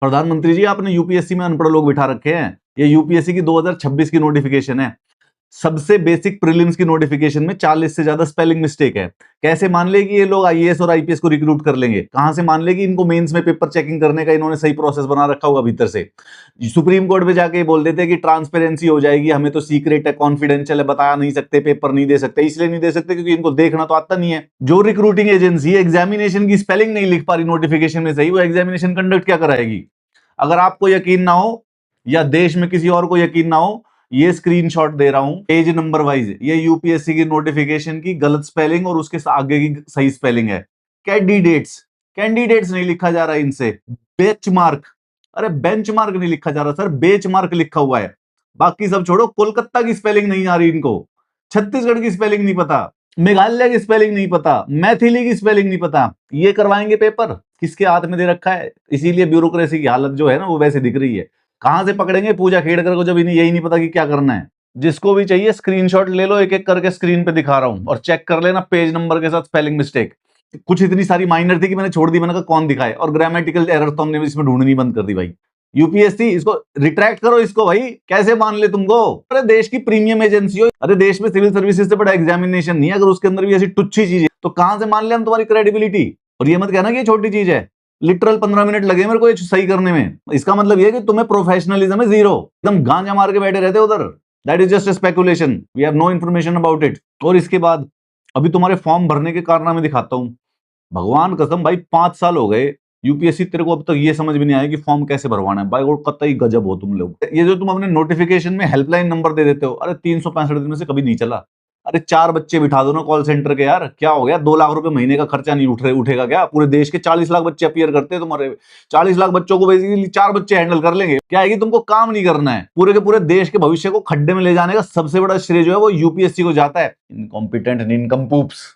प्रधानमंत्री जी, आपने यूपीएससी में अनपढ़ लोग बिठा रखे हैं। ये यूपीएससी की 2026 की नोटिफिकेशन है। सबसे बेसिक प्रीलिम्स की नोटिफिकेशन में 40 से ज्यादा स्पेलिंग मिस्टेक है। कैसे मान ले कि ये लोग आईएएस और आईपीएस को रिक्रूट कर लेंगे? कहां से मान ले कि इनको मेंस में पेपर चेकिंग करने का इन्होंने सही प्रोसेस बना रखा होगा भीतर से? सुप्रीम कोर्ट में जाके बोल देते हैं कि ट्रांसपेरेंसी हो जाएगी, हमें तो सीक्रेट है, कॉन्फिडेंशियल है, बता नहीं सकते, पेपर नहीं दे सकते। इसलिए नहीं दे सकते क्योंकि इनको देखना तो आता नहीं है। जो रिक्रूटिंग एजेंसी एग्जामिनेशन की स्पेलिंग नहीं लिख पा रही नोटिफिकेशन में सही, वो एग्जामिनेशन कंडक्ट क्या कराएगी? अगर आपको यकीन ना हो या देश में किसी और को यकीन ना हो, ये स्क्रीनशॉट दे रहा हूं पेज नंबर वाइज। ये यूपीएससी की नोटिफिकेशन की गलत स्पेलिंग और उसके आगे की सही स्पेलिंग है। कैंडिडेट्स, कैंडिडेट्स नहीं लिखा जा रहा इनसे, बेंचमार्क। अरे बेंचमार्क नहीं लिखा जा रहा सर, बेंचमार्क लिखा हुआ है। बाकी सब छोड़ो, कोलकाता की स्पेलिंग नहीं आ रही इनको, छत्तीसगढ़ की स्पेलिंग नहीं पता, मेघालय की स्पेलिंग नहीं पता, मैथिली की स्पेलिंग नहीं पता। ये करवाएंगे पेपर? किसके हाथ में दे रखा है? इसीलिए ब्यूरोक्रेसी की हालत जो है ना वो वैसे दिख रही है। कहां से पकड़ेंगे पूजा खेड़कर को जब इन्हें यही नहीं पता कि क्या करना है? जिसको भी चाहिए स्क्रीनशॉट ले लो, एक एक करके स्क्रीन पे दिखा रहा हूं और चेक कर लेना पेज नंबर के साथ स्पेलिंग मिस्टेक। कुछ इतनी सारी माइनर थी कि मैंने छोड़ दी, मैंने कहा कौन दिखाए, और ग्रामेटिकल एरर तो हमने इसमें ढूंढनी बंद कर दी भाई। यूपीएससी इसको रिट्रैक्ट करो, इसको भाई कैसे मान ले तुमको? अरे देश की प्रीमियम एजेंसी हो, अरे देश में सिविल सर्विसेज से बड़ा एग्जामिनेशन नहीं है, अगर उसके अंदर भी ऐसी टुच्ची चीज है तो कहां से मान ले हम तुम्हारी क्रेडिबिलिटी? और ये मत कहना कि ये छोटी चीज है। लिटरल 15 मिनट लगे मेरे को ये सही करने में। इसका मतलब ये कि तुम्हें प्रोफेशनलिज्म है जीरो, एकदम गांजा मार के बैठे रहते उधर। That is just speculation, we have no information about it. और इसके बाद अभी तुम्हारे फॉर्म भरने के कारनामे दिखाता हूं। भगवान कसम भाई, 5 साल हो गए यूपीएससी, तेरे को अब तक ये समझ में नहीं आया कि फॉर्म कैसे भरवाना है? भाई वो कतई गजब हो तुम लोग। ये जो तुम अपने नोटिफिकेशन में हेल्पलाइन नंबर दे देते हो, अरे 365 दिन में से कभी नहीं चला। अरे 4 बच्चे बिठा दो ना कॉल सेंटर के, यार क्या हो गया? 2 लाख रुपए महीने का खर्चा नहीं उठेगा क्या? पूरे देश के 40 लाख बच्चे अपीयर करते हैं तुम्हारे, 40 लाख बच्चों को बेसिकली 4 बच्चे हैंडल कर लेंगे। क्या है कि तुमको काम नहीं करना है, पूरे के पूरे देश के भविष्य को खड्डे में ले जाने का सबसे बड़ा श्रेय जो है वो यूपीएससी को जाता है। इनकॉम्पिटेंट निनकम्पूप्स।